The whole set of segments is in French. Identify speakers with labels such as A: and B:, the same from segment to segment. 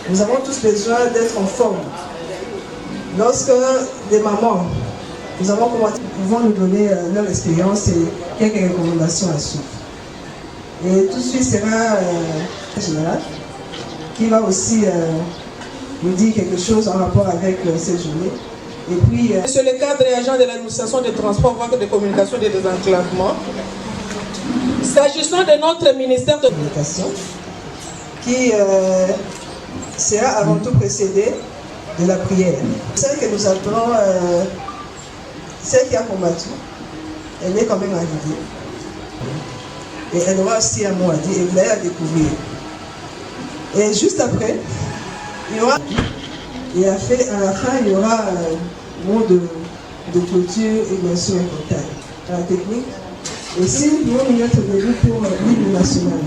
A: Nous avons tous besoin d'être en forme. Lorsque des mamans, nous avons commencé, vont nous donner leur expérience et quelques recommandations à suivre. Et tout de suite sera général qui va aussi nous dire quelque chose en rapport avec cette journée. Et puis,
B: Monsieur le cadre et agent de l'administration des transports, voies de communication et des désenclavements, s'agissant de notre ministère de
A: communication, qui sera avant tout précédé de la prière. Celle que nous appelons, celle qui a combattu, elle est quand même arrivée. Et elle aura aussi un mot à dire et vous allez la découvrir. Et juste après, il y aura, et à la fin, il y aura un mot de clôture et bien sûr un portail. La technique. Et si nous pouvons nous mettre debout pour l'hymne national.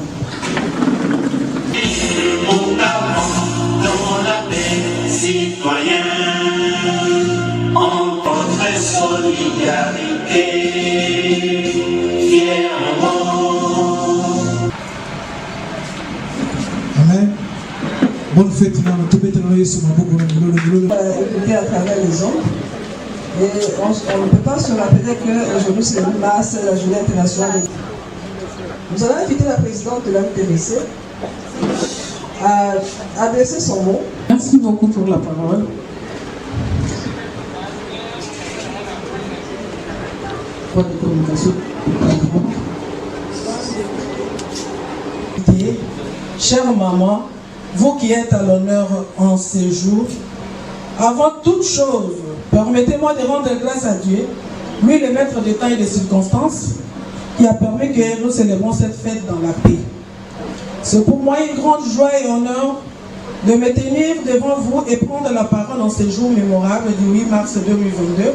C: Dans la paix, citoyen, en votre solidarité, fièrement.
D: Amen. Bonne fête, tout le monde
A: Écouter à travers les ondes. Et on ne peut pas se rappeler qu'aujourd'hui c'est le 8 mars, la journée internationale. Nous allons inviter la présidente de l'AMTVC à adresser son mot.
B: Merci beaucoup pour la parole.
A: Pour la communication.
B: Chère maman, vous qui êtes à l'honneur en ces jours, avant toute chose, permettez-moi de rendre grâce à Dieu, lui le maître des temps et des circonstances, qui a permis que nous célébrons cette fête dans la paix. C'est pour moi une grande joie et honneur de me tenir devant vous et prendre la parole en ces jours mémorables du 8 mars 2022,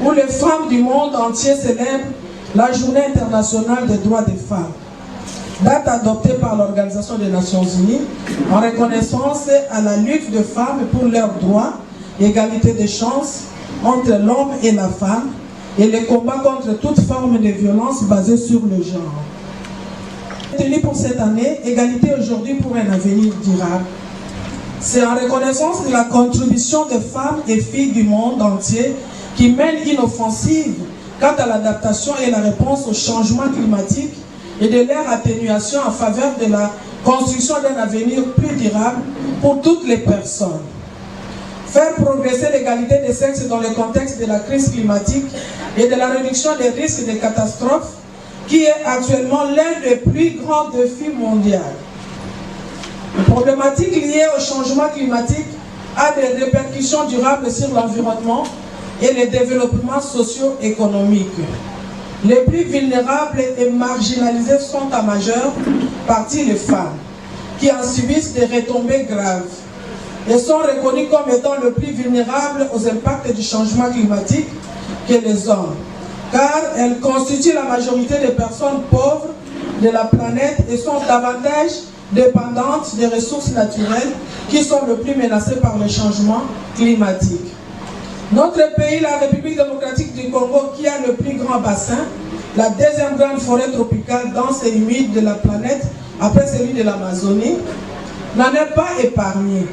B: où les femmes du monde entier célèbrent la Journée internationale des droits des femmes, date adoptée par l'Organisation des Nations Unies en reconnaissance à la lutte des femmes pour leurs droits, égalité des chances entre l'homme et la femme et le combat contre toute forme de violence basée sur le genre. Tenu pour cette année, égalité aujourd'hui pour un avenir durable. C'est en reconnaissance de la contribution des femmes et filles du monde entier qui mènent une offensive quant à l'adaptation et la réponse au changement climatique et de leur atténuation en faveur de la construction d'un avenir plus durable pour toutes les personnes. Faire progresser l'égalité des sexes dans le contexte de la crise climatique et de la réduction des risques de catastrophes, qui est actuellement l'un des plus grands défis mondiaux. Les problématiques liées au changement climatique ont des répercussions durables sur l'environnement et le développement socio-économique. Les plus vulnérables et marginalisés sont en majeure partie les femmes, qui en subissent des retombées graves et sont reconnues comme étant le plus vulnérables aux impacts du changement climatique que les hommes, car elles constituent la majorité des personnes pauvres de la planète et sont davantage dépendantes des ressources naturelles qui sont le plus menacées par le changement climatique. Notre pays, la République démocratique du Congo, qui a le plus grand bassin, la deuxième grande forêt tropicale dense et humide de la planète, après celui de l'Amazonie, n'en est pas épargné.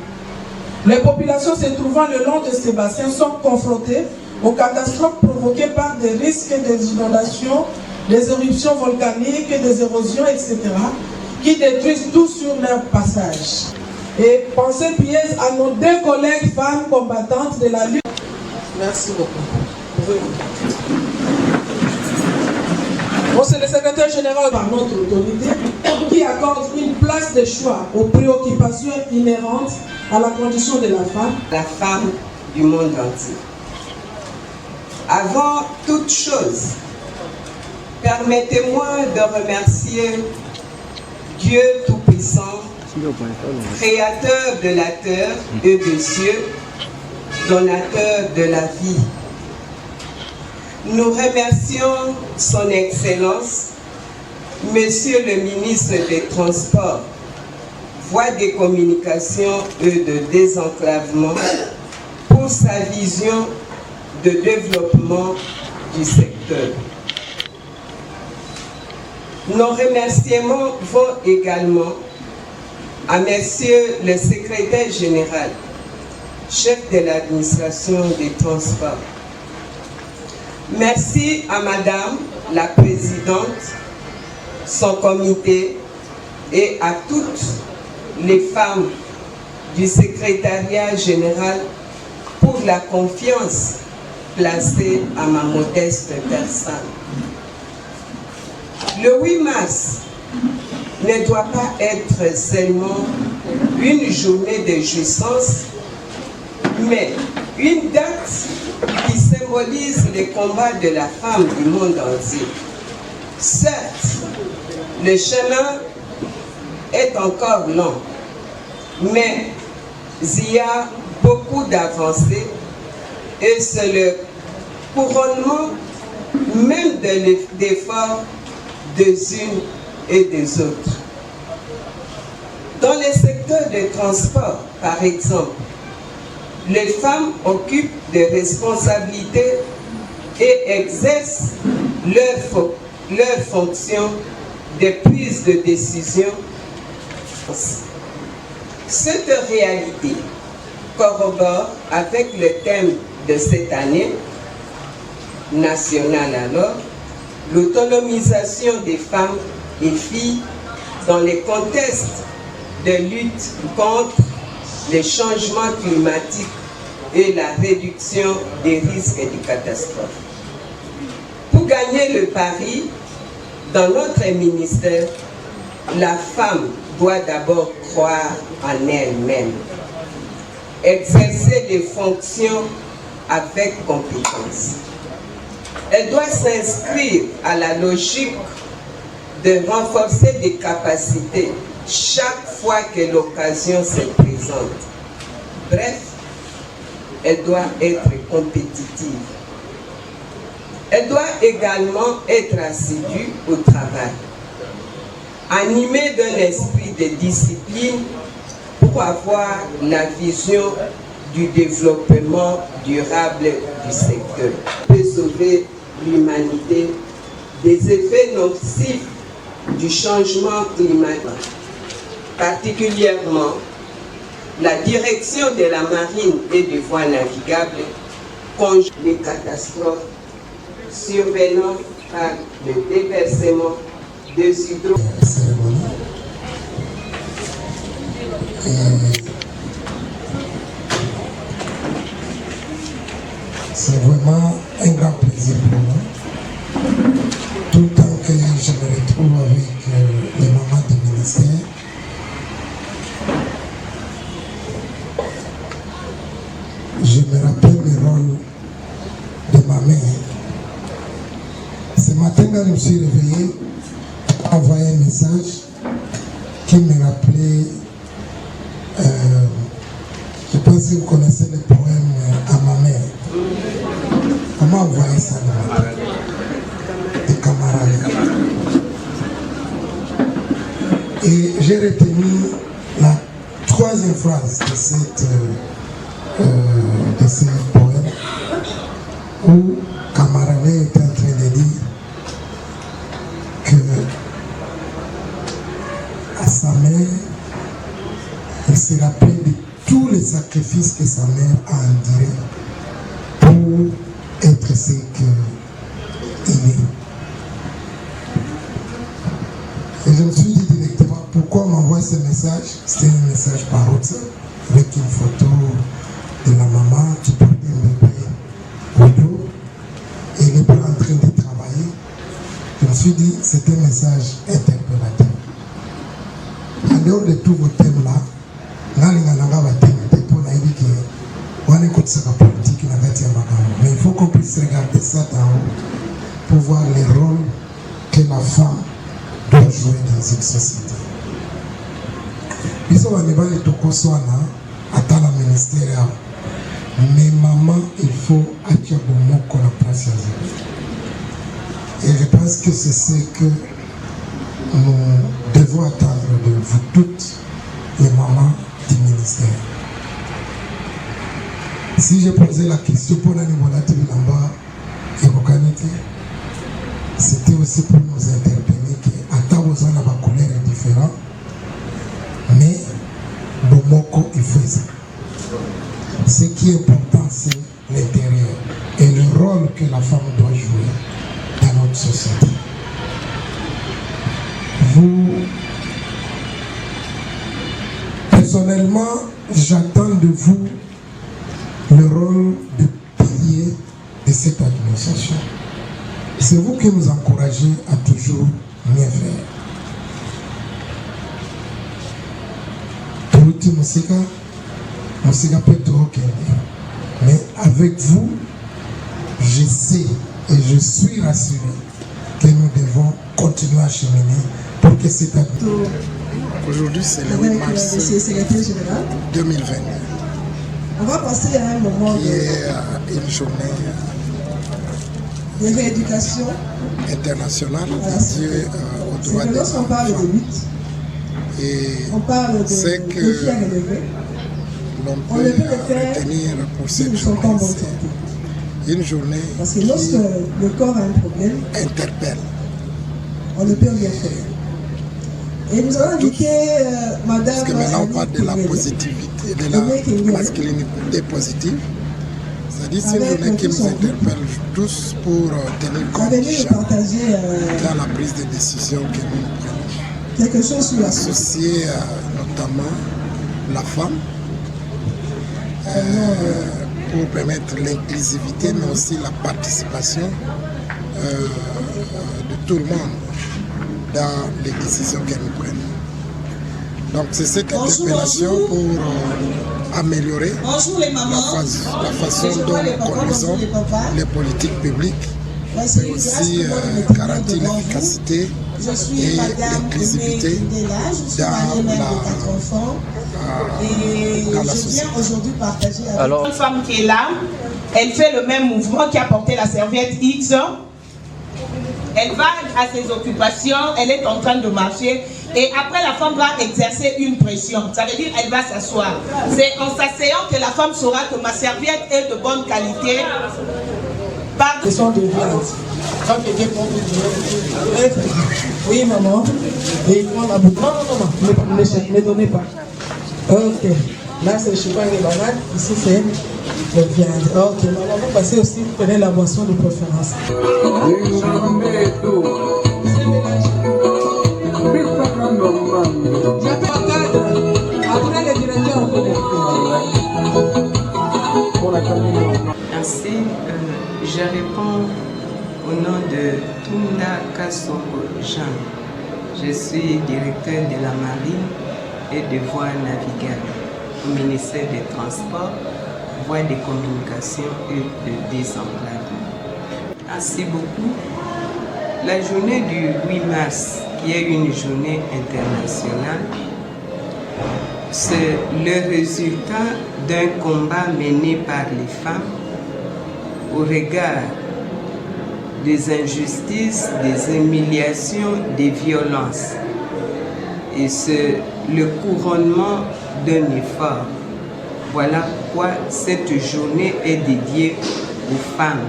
B: Les populations se trouvant le long de ces bassins sont confrontées aux catastrophes provoquées par des risques des inondations, des éruptions volcaniques, des érosions, etc., qui détruisent tout sur leur passage. Et pensez pieuse à nos deux collègues femmes combattantes de la lutte. Merci beaucoup. Bon, c'est le secrétaire général par notre autorité qui accorde une place de choix aux préoccupations inhérentes à la condition de la femme
E: du monde entier. Avant toute chose, permettez-moi de remercier Dieu Tout-Puissant, Créateur de la terre et des cieux, donateur de la vie. Nous remercions son Excellence, Monsieur le ministre des Transports, Voies des Communications et de Désenclavement, pour sa vision de développement du secteur. Nos remerciements vont également à Monsieur le secrétaire général, chef de l'administration des transports. Merci à Madame la Présidente, son comité et à toutes les femmes du secrétariat général pour la confiance placée à ma modeste personne. Le 8 mars ne doit pas être seulement une journée de jouissance, mais une date qui symbolise les combats de la femme du monde entier. Certes, le chemin est encore long, mais il y a beaucoup d'avancées et c'est le couronnement même de l'effort des unes et des autres. Dans le secteur des transports, par exemple, les femmes occupent des responsabilités et exercent leur fonction de prise de décision. Cette réalité corrobore avec le thème de cette année nationale alors, l'autonomisation des femmes et filles dans les contextes de lutte contre les changements climatiques et la réduction des risques et des catastrophes. Pour gagner le pari, dans notre ministère, la femme doit d'abord croire en elle-même, exercer les fonctions avec compétence. Elle doit s'inscrire à la logique de renforcer des capacités chaque fois que l'occasion se présente. Bref, elle doit être compétitive. Elle doit également être assidue au travail, animée d'un esprit de discipline pour avoir la vision du développement durable du secteur, peut sauver l'humanité des effets nocifs du changement climatique. Particulièrement, la direction de la marine et des voies navigables conjugue les catastrophes survenant par le déversement des hydrocarbures.
F: C'est vraiment un grand plaisir pour moi. Tout le temps que je me retrouve avec les mamans du ministère, je me rappelle le rôle de ma mère. Ce matin, quand je me suis réveillé, j'ai envoyé un message qui me rappelait, je pense que vous connaissez le poème à ma mère. Comment envoyer ça le matin? Des camarades. Et j'ai retenu la troisième phrase de ce poème où Camarade est en train de dire que à sa mère, il se rappelle de tous les sacrifices que sa mère a endurés pour être ce qu'il est. Et je me suis dit directement, pourquoi on m'envoie ce message? C'était un message par WhatsApp avec une photo de la maman qui portait un bébé au dos et elle n'est pas en train de travailler. Je me suis dit, c'est un message interpellateur. En dehors de tous vos thèmes là, mais il faut qu'on puisse regarder ça d'en haut pour voir les rôles que la femme doit jouer dans une société. Ils ont un débat de Tokoswana, à la ministère. Mais maman, il faut attirer le mot qu'on a placé. Et je pense que c'est ce que nous devons attendre de vous toutes, les mamans du ministère. Si j'ai posé la question pour la niveau et c'était aussi pour nous interpeller qu'à ta besoin la couleur est différente, mais Moko il fait ça. Ce qui est important, c'est l'intérieur et le rôle que la femme doit jouer dans notre société. Vous, personnellement, j'attends de vous le rôle de pilier de cette administration. C'est vous qui nous encouragez à toujours mieux faire. Mais avec vous, je sais et je suis rassuré que nous devons continuer à cheminer pour que cette administration. Aujourd'hui, c'est le 8 mars 2020.
A: On va passer à un moment
F: qui est une journée
A: de rééducation
F: internationale dédiée aux droits des
A: enfants. Lorsqu'on parle de lutte,
F: et
A: on parle de
F: c'est que l'on peut retenir pour cette journée, c'est une journée
A: parce que lorsque le corps a un problème,
F: interpelle.
A: On ne peut rien faire. Et nous allons inviter Madame.
F: Parce que maintenant on parle de la positivité, de la masculinité positive. C'est-à-dire c'est une journée qui nous interpelle tous pour tenir compte dans la prise de décision que nous prenons.
A: Quelque chose sur la
F: associer notamment la femme pour permettre l'inclusivité mais aussi la participation de tout le monde dans les décisions que nous prenons. Donc c'est cette interpellation pour améliorer la façon dont nous conduisons les politiques publiques, mais aussi garantir l'efficacité et l'inclusivité dans la société.
G: Alors, une femme qui est là, elle fait le même mouvement qui a porté la serviette X. Elle va à ses occupations, elle est en train de marcher et après la femme va exercer une pression. Ça veut dire qu'elle va s'asseoir. C'est en s'asseyant que la femme saura que ma serviette est de bonne qualité.
B: Ils sont de viande. Oui, maman. Et il prend la boucle. Non, ne donnez pas. Ok. Là, c'est le choupa et les bananes. Ici, c'est le viande. Ok, maman, vous passez aussi, vous prenez la boisson de préférence. Après le directeur,
E: Ainsi, je réponds au nom de Tunda Kassongo Jean. Je suis directeur de la marine et de voies navigables au ministère des Transports, voies de communication et de désenclavement. Merci beaucoup. La journée du 8 mars, qui est une journée internationale, c'est le résultat d'un combat mené par les femmes au regard des injustices, des humiliations, des violences. Et c'est le couronnement d'un effort. Voilà pourquoi cette journée est dédiée aux femmes.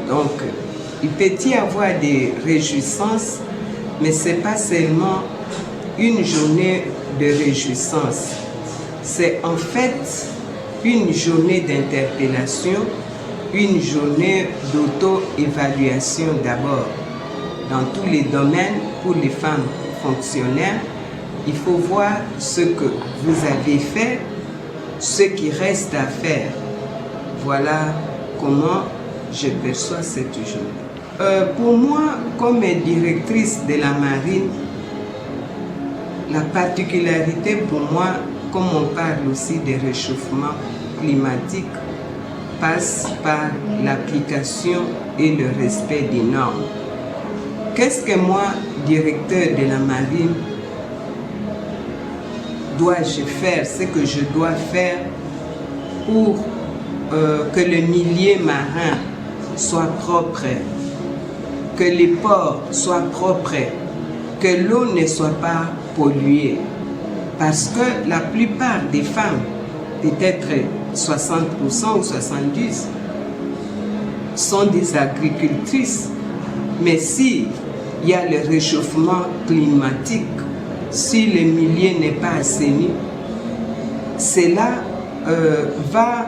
E: Donc, il peut y avoir des réjouissances, mais ce n'est pas seulement une journée de réjouissance. C'est en fait une journée d'interpellation, une journée d'auto-évaluation d'abord. Dans tous les domaines, pour les femmes fonctionnaires, il faut voir ce que vous avez fait, ce qui reste à faire. Voilà comment je perçois cette journée. Pour moi, comme directrice de la marine, la particularité pour moi, comme on parle aussi des réchauffements climatiques, passe par l'application et le respect des normes. Qu'est-ce que moi, directeur de la marine, dois-je faire? Ce que je dois faire pour que le milieu marin soit propre, que les ports soient propres, que l'eau ne soit pas polluée. Parce que la plupart des femmes, peut-être 60% ou 70%, sont des agricultrices. Mais s'il y a le réchauffement climatique, si le milieu n'est pas assaini, cela va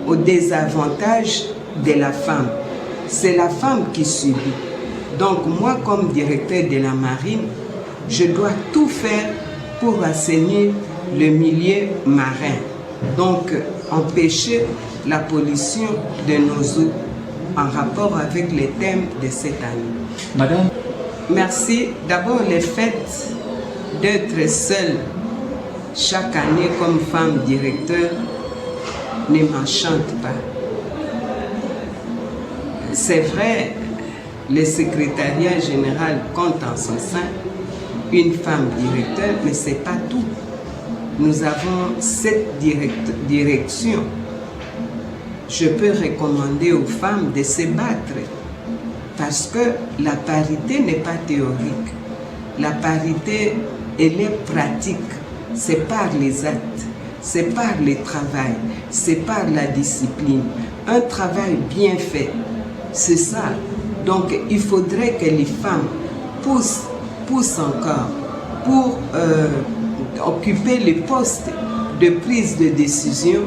E: au désavantage de la femme. C'est la femme qui subit. Donc moi, comme directeur de la marine, je dois tout faire pour assainir le milieu marin. Donc empêcher la pollution de nos eaux en rapport avec les thèmes de cette année.
H: Madame.
E: Merci. D'abord, le fait d'être seule chaque année comme femme directeur ne m'enchante pas. C'est vrai, le secrétariat général compte en son sein une femme directeur, mais ce n'est pas tout. Nous avons 7 directions. Je peux recommander aux femmes de se battre parce que la parité n'est pas théorique. La parité, elle est pratique. C'est par les actes, c'est par le travail, c'est par la discipline. Un travail bien fait, c'est ça. Donc il faudrait que les femmes poussent encore pour occuper les postes de prise de décision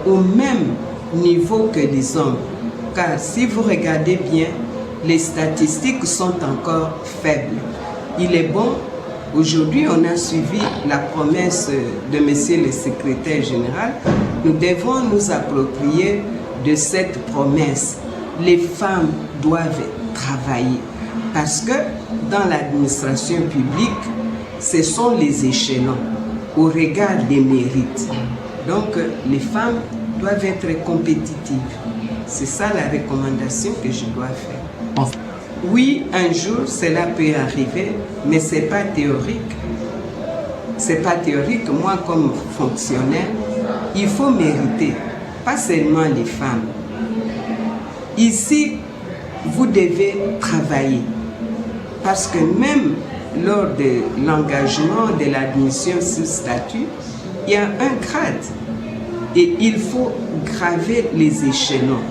E: au même niveau que les hommes. Car si vous regardez bien, les statistiques sont encore faibles. Il est bon, aujourd'hui on a suivi la promesse de monsieur le secrétaire général, nous devons nous approprier de cette promesse. Les femmes doivent travailler parce que dans l'administration publique, ce sont les échelons au regard des mérites. Donc les femmes doivent être compétitives. C'est ça la recommandation que je dois faire. Oui, un jour cela peut arriver, mais ce n'est pas théorique. Ce n'est pas théorique. Moi, comme fonctionnaire, il faut mériter, pas seulement les femmes. Ici, vous devez travailler parce que même lors de l'engagement de l'admission sous statut, il y a un grade et il faut graver les échelons.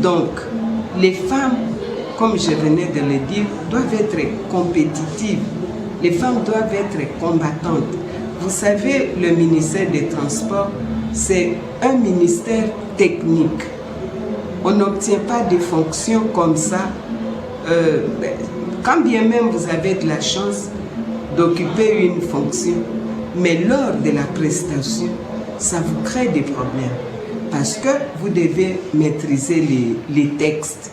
E: Donc, les femmes, comme je venais de le dire, doivent être compétitives. Les femmes doivent être combattantes. Vous savez, le ministère des Transports, c'est un ministère technique. On n'obtient pas des fonctions comme ça. Quand bien même vous avez de la chance d'occuper une fonction, mais lors de la prestation, ça vous crée des problèmes. Parce que vous devez maîtriser les textes.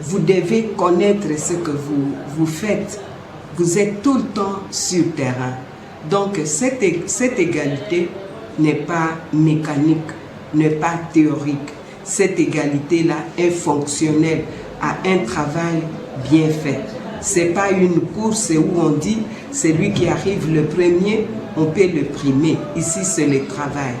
E: Vous devez connaître ce que vous faites. Vous êtes tout le temps sur le terrain. Donc cette égalité n'est pas mécanique, n'est pas théorique. Cette égalité-là est fonctionnelle à un travail bien fait. Ce n'est pas une course où on dit celui qui arrive le premier, on peut le primer. Ici, c'est le travail.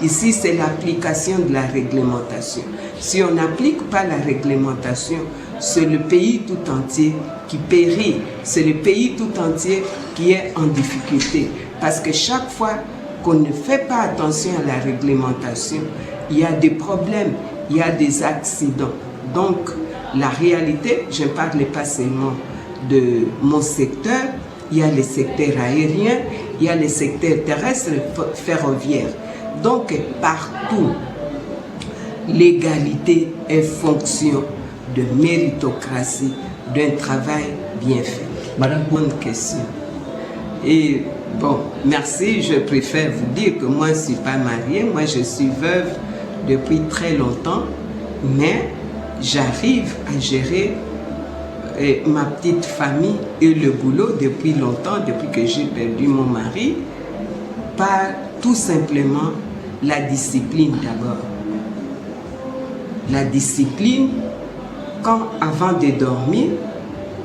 E: Ici, c'est l'application de la réglementation. Si on n'applique pas la réglementation, c'est le pays tout entier qui périt. C'est le pays tout entier qui est en difficulté. Parce que chaque fois qu'on ne fait pas attention à la réglementation, il y a des problèmes, il y a des accidents. Donc, la réalité, je ne parle pas seulement de mon secteur, il y a le secteur aérien, il y a le secteur terrestre, ferroviaire. Donc, partout, l'égalité est fonction de méritocratie, d'un travail bien fait.
H: Madame,
E: bonne question. Et bon, merci, je préfère vous dire que moi, je ne suis pas mariée, moi, je suis veuve depuis très longtemps, mais j'arrive à gérer ma petite famille et le boulot depuis longtemps, depuis que j'ai perdu mon mari, par tout simplement la discipline d'abord. La discipline, quand avant de dormir,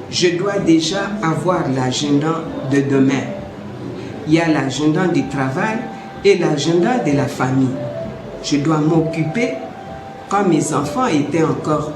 E: je dois déjà avoir l'agenda de demain. Il y a l'agenda du travail et l'agenda de la famille. Je dois m'occuper quand mes enfants étaient encore